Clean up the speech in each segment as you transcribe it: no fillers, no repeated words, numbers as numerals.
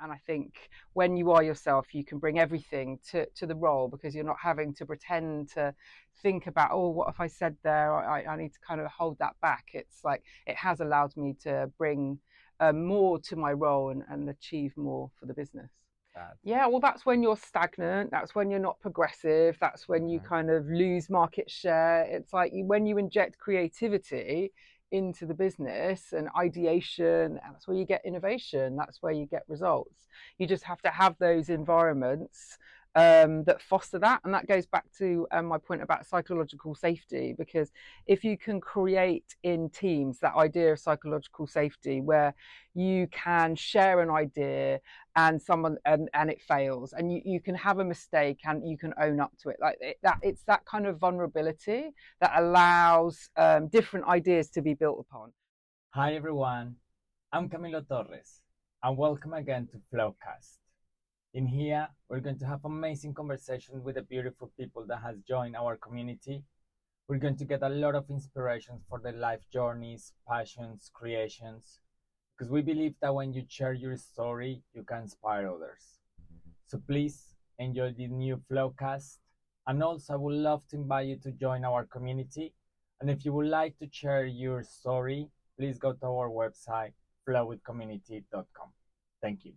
And I think when you are yourself, you can bring everything to the role, because you're not having to pretend to think about, oh, what if I said there? I need to kind of hold that back. It's like it has allowed me to bring more to my role and achieve more for the business. That. Yeah, well, that's when you're stagnant. That's when you're not progressive. That's when you Mhm. kind of lose market share. It's like when you inject creativity into the business and ideation, and that's where you get innovation. That's where you get results. You just have to have those environments that foster that. And that goes back to my point about psychological safety, because if you can create in teams that idea of psychological safety where you can share an idea and someone and it fails, and you can have a mistake and you can own up to it, like that, it's that kind of vulnerability that allows different ideas to be built upon. Hi everyone, I'm Camilo Torres, and welcome again to Flowcast. In here, we're going to have amazing conversations with the beautiful people that has joined our community. We're going to get a lot of inspiration for their life journeys, passions, creations, because we believe that when you share your story, you can inspire others. So please enjoy the new Flowcast. And also, I would love to invite you to join our community. And if you would like to share your story, please go to our website, flowwithcommunity.com. Thank you.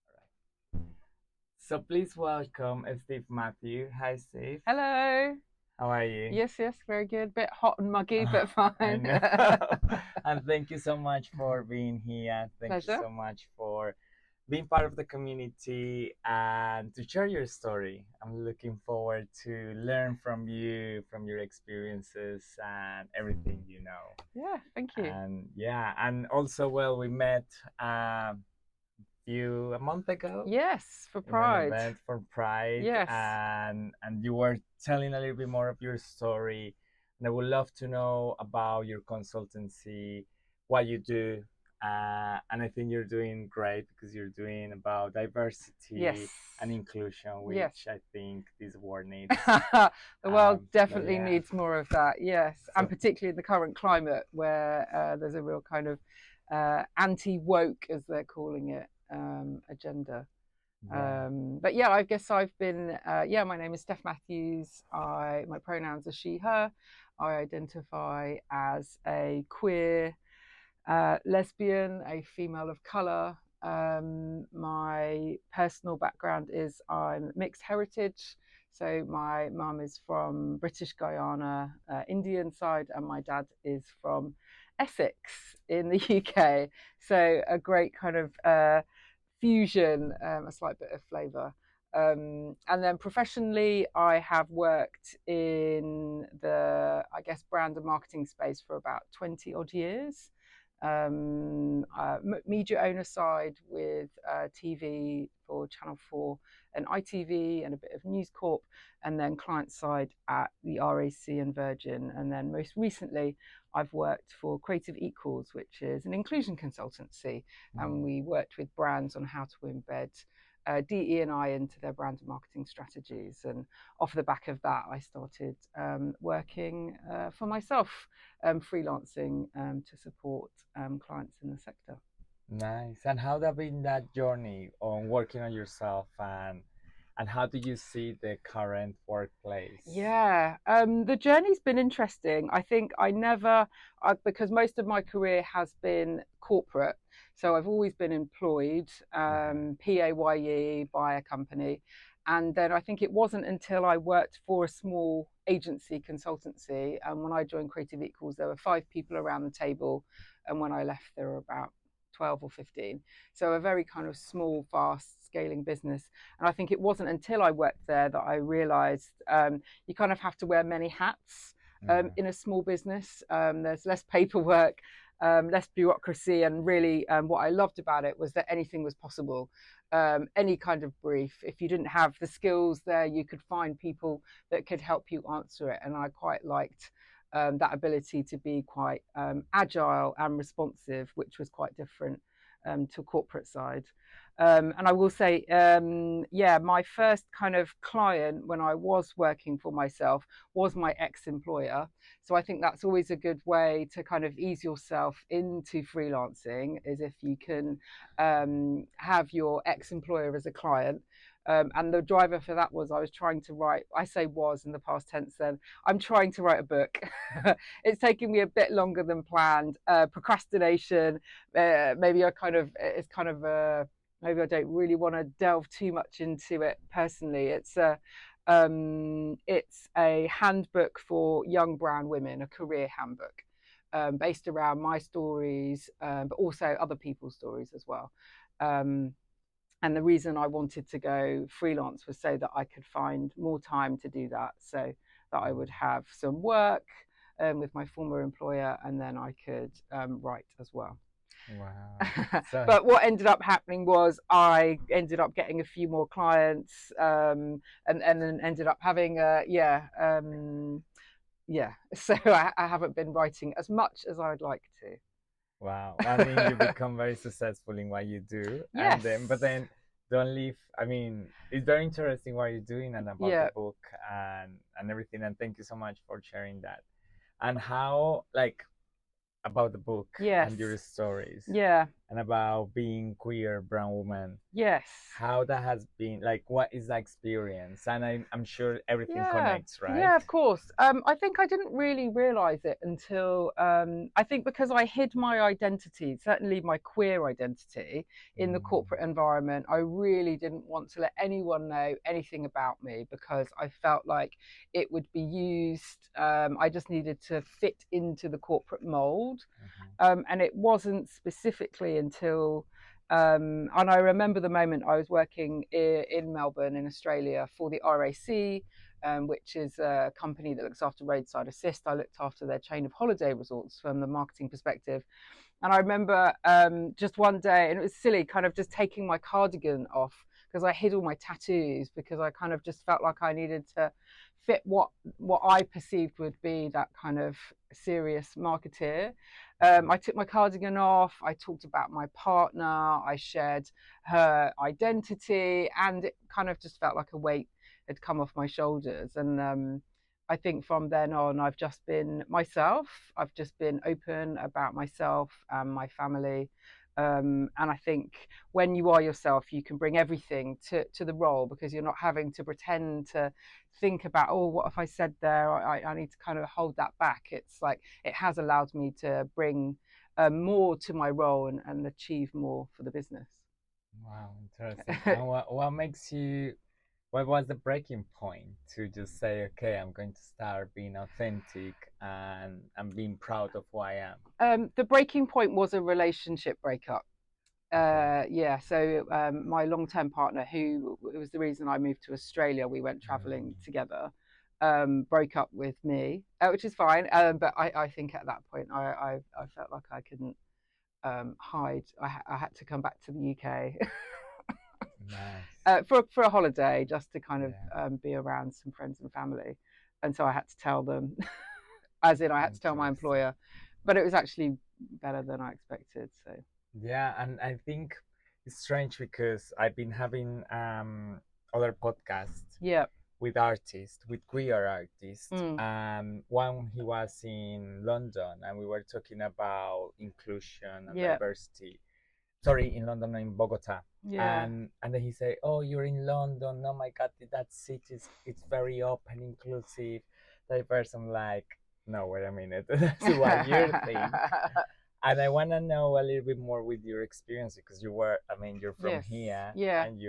All right. So please welcome Steve Matthew. Hi, Steve. Hello. How are you? Yes, very good. Bit hot and muggy, but I fine. know. And thank you so much for being here. Thank you Pleasure. so much for being part of the community and to share your story. I'm looking forward to learn from you, from your experiences and everything you know. Yeah, thank you. And yeah, and also, well, we met a month ago. Yes, for In an Pride. event for Pride. Yes. And you were telling a little bit more of your story. And I would love to know about your consultancy, what you do. And I think you're doing great because you're doing about diversity Yes. and inclusion, which Yes. I think this world needs. The world definitely yeah. needs more of that, yes. So- And particularly in the current climate where there's a real kind of anti-woke, as they're calling it, agenda. Yeah. But yeah, I guess I've been, my name is Steph Matthews. My pronouns are she, her. I identify as a queer lesbian, a female of colour. My personal background is I'm mixed heritage. So my mum is from British Guyana, Indian side, and my dad is from Essex in the UK. So a great kind of fusion, a slight bit of flavour. And then professionally, I have worked in the, I guess, brand and marketing space for about 20 odd years. Media owner side with TV for Channel 4 and ITV and a bit of News Corp, and then client side at the RAC and Virgin. And then most recently, I've worked for Creative Equals, which is an inclusion consultancy, and we worked with brands on how to embed DE&I into their brand and marketing strategies. And off the back of that, I started working for myself, freelancing to support clients in the sector. Nice. And how that been that journey on working on yourself, and how do you see the current workplace? Yeah, the journey's been interesting. I think because most of my career has been corporate, so I've always been employed, PAYE by a company. And then I think it wasn't until I worked for a small agency consultancy, and when I joined Creative Equals, there were 5 people around the table, and when I left, there were about 12 or 15. So a very kind of small, fast scaling business. And I think it wasn't until I worked there that I realized you kind of have to wear many hats in a small business. There's less paperwork, less bureaucracy. And really what I loved about it was that anything was possible. Any kind of brief. If you didn't have the skills there, you could find people that could help you answer it. And I quite liked that ability to be quite agile and responsive, which was quite different to corporate side. And I will say, my first kind of client when I was working for myself was my ex-employer. So I think that's always a good way to kind of ease yourself into freelancing, is if you can have your ex-employer as a client. And the driver for that was I was trying to write, I say was in the past tense then, I'm trying to write a book. It's taking me a bit longer than planned. Procrastination, maybe maybe I don't really want to delve too much into it personally. It's a handbook for young brown women, a career handbook, based around my stories, but also other people's stories as well. And the reason I wanted to go freelance was so that I could find more time to do that, so that I would have some work with my former employer, and then I could write as well. Wow. But what ended up happening was I ended up getting a few more clients, and then ended up having so I haven't been writing as much as I'd like to. Wow. I mean, you become very successful in what you do. Yes. But then don't leave. I mean, it's very interesting what you're doing and about the book and everything. And thank you so much for sharing that. And how, like, about the book and your stories. Yeah. And about being queer brown woman. Yes. How that has been, like, what is the experience? And I'm sure everything connects, right? Yeah, of course. I think I didn't really realize it until I think because I hid my identity, certainly my queer identity, in the corporate environment. I really didn't want to let anyone know anything about me because I felt like it would be used. I just needed to fit into the corporate mold. And it wasn't specifically until and I remember the moment I was working in Melbourne in Australia for the RAC, which is a company that looks after roadside assist. I looked after their chain of holiday resorts from the marketing perspective. And I remember just one day, and it was silly, kind of just taking my cardigan off because I hid all my tattoos, because I kind of just felt like I needed to fit what I perceived would be that kind of serious marketeer. I took my cardigan off, I talked about my partner, I shared her identity, and it kind of just felt like a weight had come off my shoulders. And I think from then on, I've just been myself. I've just been open about myself and my family. And I think when you are yourself, you can bring everything to the role, because you're not having to pretend to think about, oh, what if I said there? I need to kind of hold that back. It's like it has allowed me to bring more to my role and achieve more for the business. Wow, interesting. And what makes you, what was the breaking point to just say, okay, I'm going to start being authentic and being proud of who I am? The breaking point was a relationship breakup. So my long-term partner, who was the reason I moved to Australia, we went traveling together, broke up with me, which is fine. But I think at that point I felt like I couldn't hide. I had to come back to the UK. Nice. For a holiday, just to kind of be around some friends and family. And so I had to tell them, as in I had to tell my employer, but it was actually better than I expected. So yeah, and I think it's strange because I've been having other podcasts with artists, with queer artists. One, he was in London, and we were talking about inclusion and diversity. Sorry, in London, in Bogota. And then he said, oh, you're in London, oh my God, that city it's very open, inclusive, diverse. I'm like, no, wait a minute, that's what you think. And I want to know a little bit more with your experience, because you're from here, and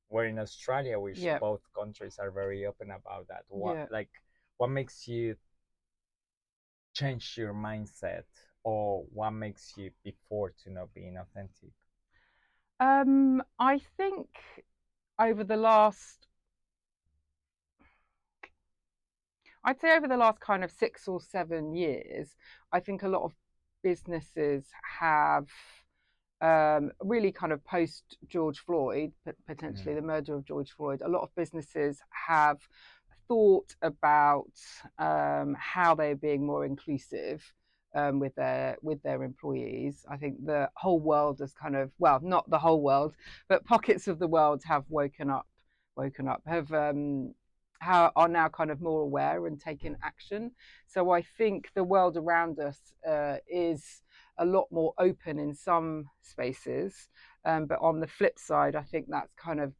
we're in Australia, which both countries are very open about that. What makes you change your mindset, or what makes you before to not being authentic? I think over the last kind of 6 or 7 years, I think a lot of businesses have really kind of post George Floyd, potentially the murder of George Floyd, a lot of businesses have thought about how they're being more inclusive. with their employees. I think the whole world has kind of, well, not the whole world, but pockets of the world have woken up, have are now kind of more aware and taking action. So I think the world around us is a lot more open in some spaces, but on the flip side, I think that's kind of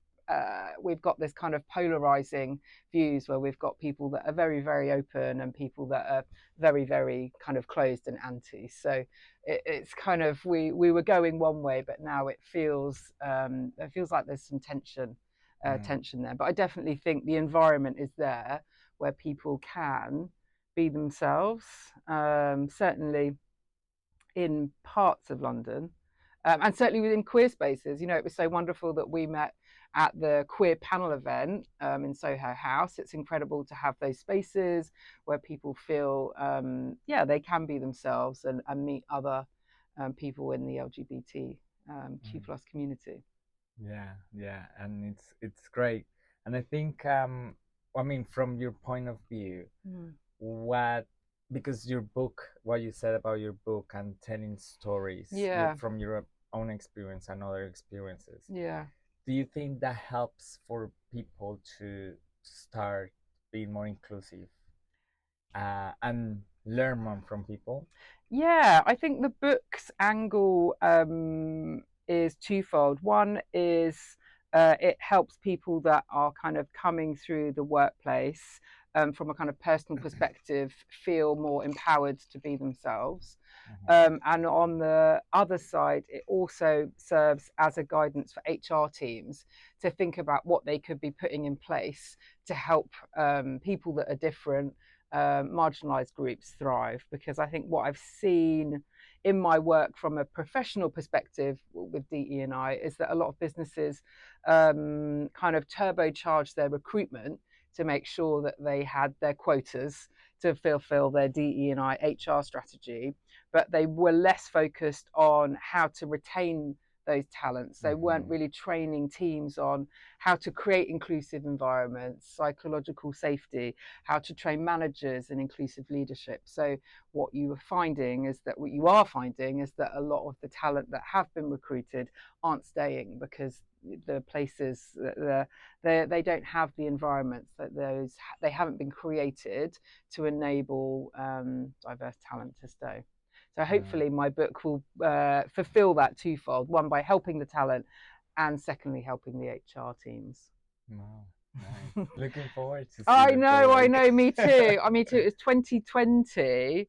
we've got this kind of polarizing views where we've got people that are very, very open and people that are very, very kind of closed and anti. So it's kind of we were going one way, but now it feels like there's some tension there. But I definitely think the environment is there where people can be themselves. Certainly in parts of London, and certainly within queer spaces. You know, it was so wonderful that we met at the queer panel event in Soho House. It's incredible to have those spaces where people feel, they can be themselves and meet other people in the LGBTQ plus community. Yeah, and it's great. And I think, I mean, from your point of view, what, because your book, what you said about your book and telling stories from your own experience and other experiences, do you think that helps for people to start being more inclusive and learn more from people? Yeah, I think the book's angle is twofold. One is it helps people that are kind of coming through the workplace from a kind of personal perspective feel more empowered to be themselves. And on the other side, it also serves as a guidance for HR teams to think about what they could be putting in place to help people that are different, marginalized groups thrive. Because I think what I've seen in my work from a professional perspective with DE&I is that a lot of businesses kind of turbocharge their recruitment to make sure that they had their quotas to fulfill their DE&I HR strategy, but they were less focused on how to retain those talents. They weren't really training teams on how to create inclusive environments, psychological safety, how to train managers in inclusive leadership. So what you are finding is that a lot of the talent that have been recruited aren't staying because the places they don't have the environments that they haven't been created to enable diverse talent to stay. So hopefully my book will fulfill that twofold: one, by helping the talent, and secondly, helping the HR teams. Wow, nice. Looking forward to see I know, me too. Me too. It was 2020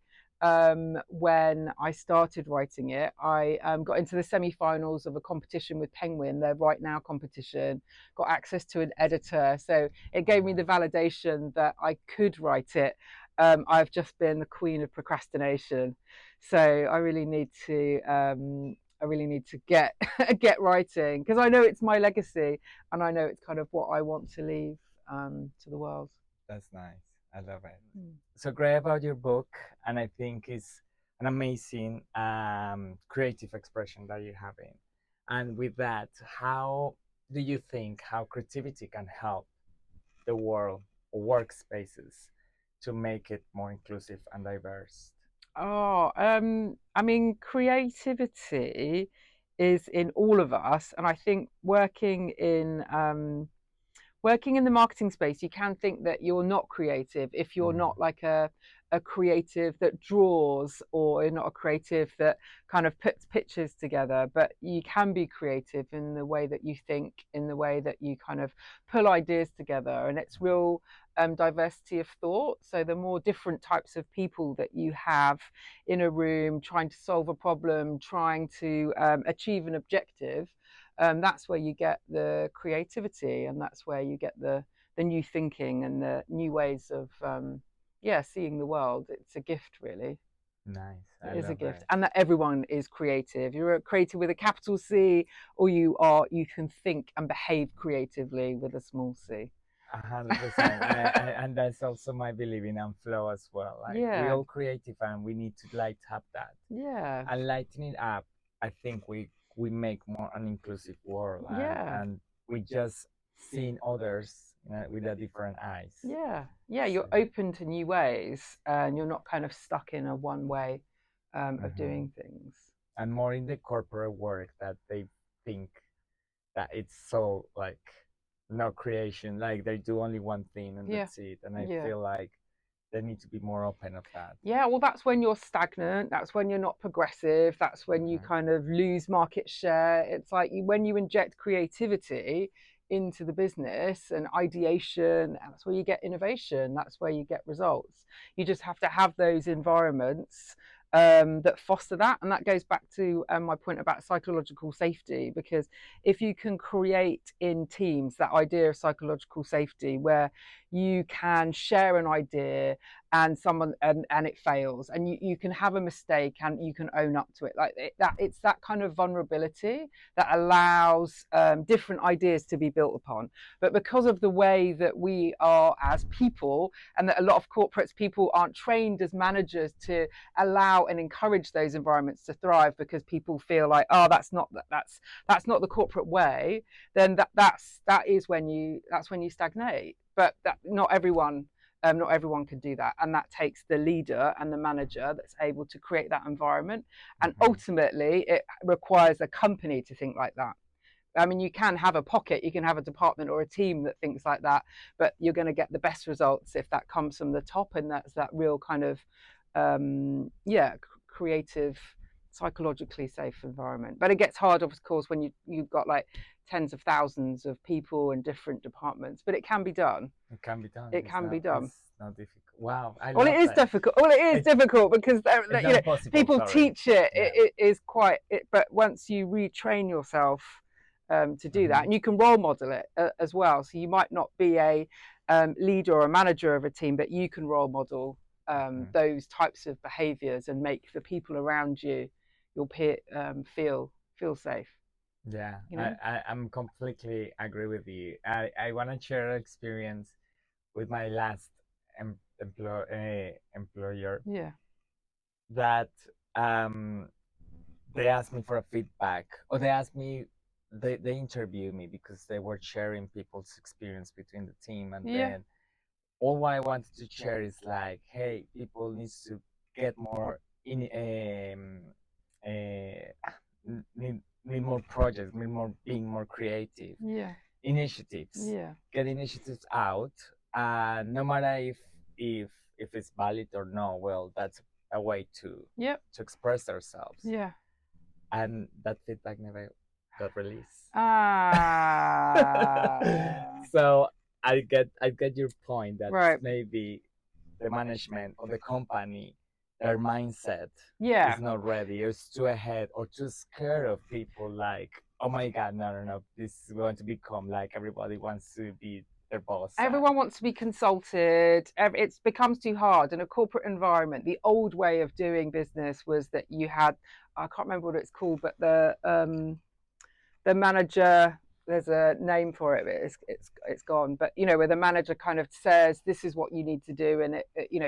when I started writing it. I got into the semi-finals of a competition with Penguin, their Right Now competition, got access to an editor. So it gave me the validation that I could write it. I've just been the queen of procrastination. So I really need to get get writing, because I know it's my legacy and I know it's kind of what I want to leave to the world. That's nice. I love it. So great about your book, and I think it's an amazing creative expression that you're having. And with that, how do you think how creativity can help the world or workspaces to make it more inclusive and diverse? I mean, creativity is in all of us, and I think working in the marketing space, you can think that you're not creative if you're not like a creative that draws, or you're not a creative that kind of puts pictures together. But you can be creative in the way that you think, in the way that you kind of pull ideas together, and it's real diversity of thought. So the more different types of people that you have in a room trying to solve a problem, trying to achieve an objective, that's where you get the creativity, and that's where you get the new thinking and the new ways of seeing the world. It's a gift, really. Nice. It is a gift, and that everyone is creative. You're a creative with a capital C, or you can think and behave creatively with a small c. 100%. And that's also my believing and flow as well. Like, we're all creative and we need to light up that. Yeah. And lighting it up, I think we make more an inclusive world. And we just seeing others with a different eyes. Yeah. You're open to new ways, and you're not kind of stuck in a one way of doing things. And more in the corporate work that they think that it's so like no creation, like they do only one thing and that's it. And I feel like they need to be more open of that. Yeah, well, that's when you're stagnant. That's when you're not progressive. That's when you kind of lose market share. It's like when you inject creativity into the business and ideation, that's where you get innovation. That's where you get results. You just have to have those environments that foster that. And that goes back to my point about psychological safety, because if you can create in teams that idea of psychological safety where you can share an idea and it fails, and you can have a mistake and you can own up to it, like it's that kind of vulnerability that allows different ideas to be built upon. But because of the way that we are as people, and that a lot of corporates, people aren't trained as managers to allow and encourage those environments to thrive, because people feel like, oh, that's not the corporate way, then that is when you stagnate. But not everyone can do that, and that takes the leader and the manager that's able to create that environment. And ultimately it requires a company to think like that. I mean, you can have a pocket, you can have a department or a team that thinks like that, but you're going to get the best results if that comes from the top, and that's that real kind of creative, psychologically safe environment. But it gets hard, of course, when you've got like tens of thousands of people in different departments, but it can be done. It can be done. It's not difficult. Wow. Well, it is difficult. Well, it is difficult because people teach it. It is quite. But once you retrain yourself to do that, and you can role model it as well. So you might not be a leader or a manager of a team, but you can role model those types of behaviors and make the people around you, your peer, feel safe. Yeah, I'm completely agree with you. I want to share an experience with my last employer. Yeah. That they asked me for a feedback, or they interviewed me because they were sharing people's experience between the team, and then all what I wanted to share is like, hey, people need to get more need more projects, being more creative. Initiatives. Get initiatives out. No matter if it's valid or no, well, that's a way to express ourselves. And that feedback never got released. So I get your point that maybe the management or the company, their mindset is not ready, or it's too ahead, or too scared of people, like, oh my god, no, this is going to become like everybody wants to be their boss. Everyone wants to be consulted. It becomes too hard in a corporate environment. The old way of doing business was that you had, I can't remember what it's called, but the manager, there's a name for it, it's gone, but where the manager kind of says this is what you need to do, and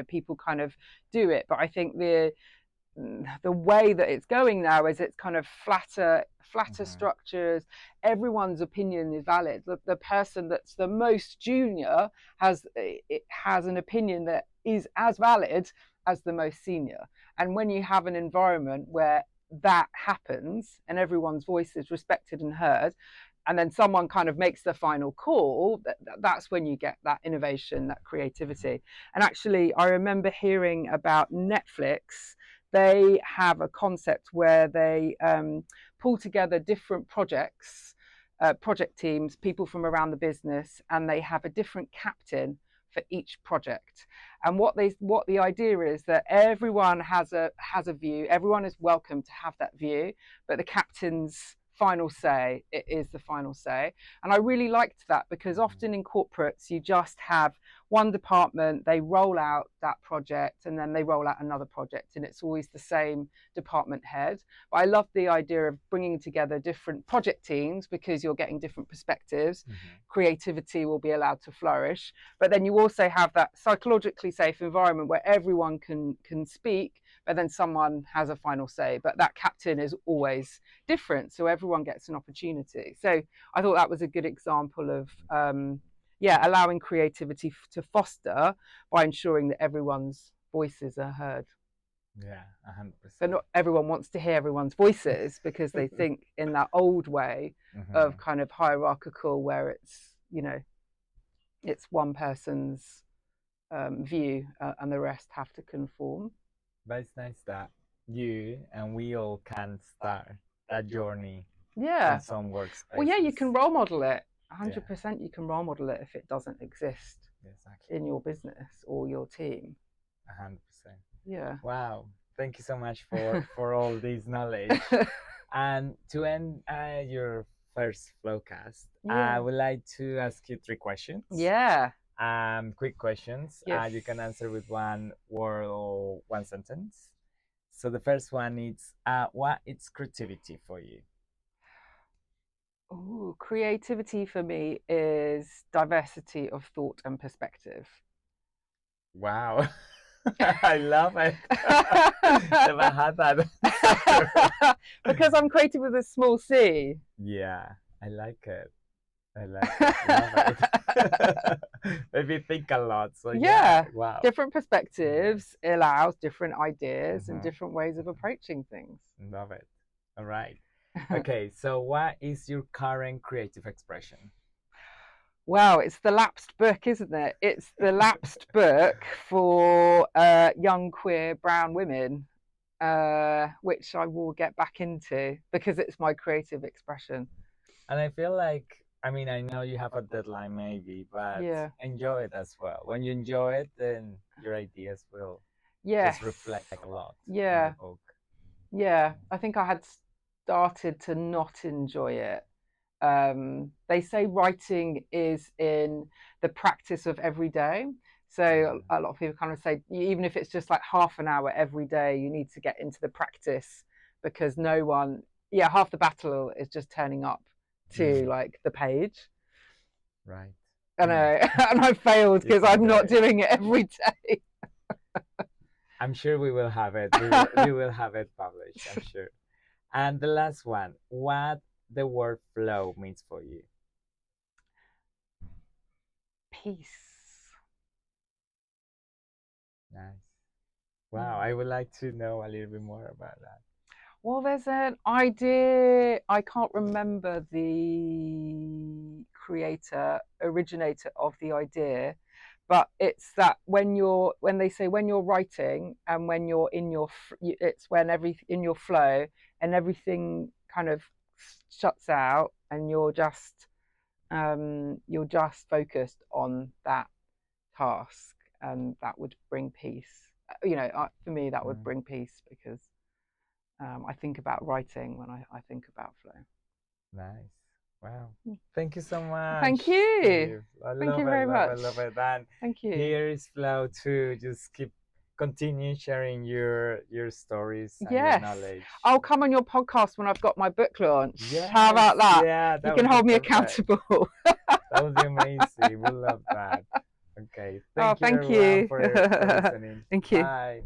people kind of do it. But I think the way that it's going now is it's kind of flatter structures. Everyone's opinion is valid. The person that's the most junior has an opinion that is as valid as the most senior. And when you have an environment where that happens and everyone's voice is respected and heard, and then someone kind of makes the final call, that's when you get that innovation, that creativity. And actually, I remember hearing about Netflix. They have a concept where they pull together different project teams, people from around the business, and they have a different captain for each project. And what the idea is that everyone has a view, everyone is welcome to have that view, but the captain's final say, it is the final say. And I really liked that, because often in corporates you just have one department, they roll out that project, and then they roll out another project, and it's always the same department head. But I love the idea of bringing together different project teams, because you're getting different perspectives. Creativity will be allowed to flourish, but then you also have that psychologically safe environment where everyone can speak, but then someone has a final say. But that captain is always different, so everyone gets an opportunity. So I thought that was a good example of allowing creativity to foster by ensuring that everyone's voices are heard. Yeah, But 100%. not everyone wants to hear everyone's voices because they think in that old way of kind of hierarchical, where it's, you know, it's one person's view and the rest have to conform. But it's nice that you and we all can start that journey Yeah. in some workspaces. Well, yeah, you can role model it. 100% Yeah. you can role model it if it doesn't exist Exactly. in your business or your team. 100%. Yeah. Wow. Thank you so much for all this knowledge. And to end your first Flowcast, I would like to ask you 3 questions. Yeah. Quick questions. Yes. You can answer with one word or one sentence. So the first one is, what is creativity for you? Ooh, creativity for me is diversity of thought and perspective. Wow. I love it. Never had that. Because I'm creative with a small c. Yeah, I like it. I like it. Love it. Maybe think a lot. So yeah, wow. Different perspectives allows different ideas and different ways of approaching things. Love it. All right. Okay, so what is your current creative expression? Wow, it's the lapsed book, isn't it? It's the lapsed book for young queer brown women, which I will get back into because it's my creative expression. And I feel like, I mean, I know you have a deadline maybe, but enjoy it as well. When you enjoy it, then your ideas will just reflect a lot in the book. Yeah, I think I had started to not enjoy it. They say writing is in the practice of every day. So a lot of people kind of say, even if it's just like half an hour every day, you need to get into the practice because half the battle is just turning up to like the page. Right. I know, and I failed because I'm not doing it every day. I'm sure we will have it. We will have it published, I'm sure. And the last one, what the word flow means for you? Peace. Nice. Wow, I would like to know a little bit more about that. Well, there's an idea, I can't remember the originator of the idea, but it's that when they say when you're writing and when you're in it's when in your flow and everything kind of shuts out and you're just focused on that task, and that would bring peace. For me, that would bring peace because I think about writing when I think about flow. Nice. Wow. Thank you so much. Thank you. Thank you very much. I love it. And thank you. Here is Flow too. Just continue sharing your stories and your knowledge. I'll come on your podcast when I've got my book launch. Yes. How about that? Yeah, you can hold me accountable. That would be amazing. We'll love that. Okay. Thank you for listening. Thank you. Bye.